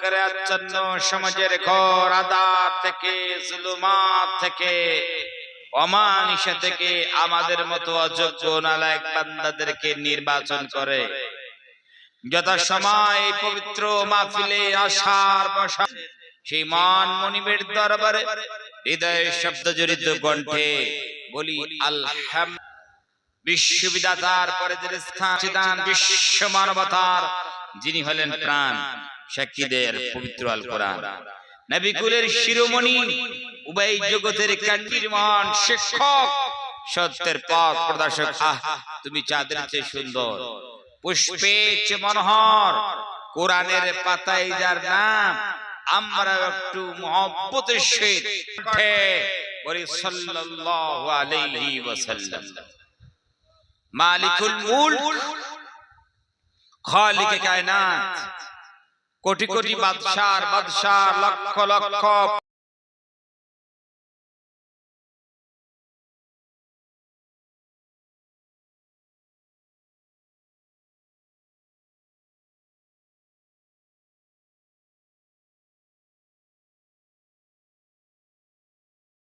করে আচ্ছন্ন সমাজের ঘোর আঁধার থেকে, জুলুমাত থেকে, অমানিসা থেকে আমাদের মতো অযোগ্য নালায়েক বান্দাদেরকে নির্বাচন করে যথাসময় পবিত্র মাহফিলে আসার বসা সেই মান মনিবের দরবারে হৃদয়ের শব্দ জড়িত কণ্ঠে বলি আলহামদুলিল্লাহ। বিশ্ববিদাতার পরের স্থান, বিশ্ব মানবতার যিনি হলেন প্রাণ, সাক্ষীদের পবিত্র আল কোরআন, নবী কুলের শিরোমণি, উভয় জগতের কান্তিমান শিক্ষক, সত্যের পথ প্রদর্শক। তুমি চাঁদের চেয়ে সুন্দর, পুষ্পের চেয়ে মনোহর, কোরআনের পাতায় যার নাম, আমরা একটু মহব্বতের সহিত বলি সাল্লাল্লাহু আলাইহি ওয়াসাল্লাম। মালিকুল মুলক, খালিকে কায়নাত, কোটি কোটি বাদশার বাদশা, লক্ষ লক্ষ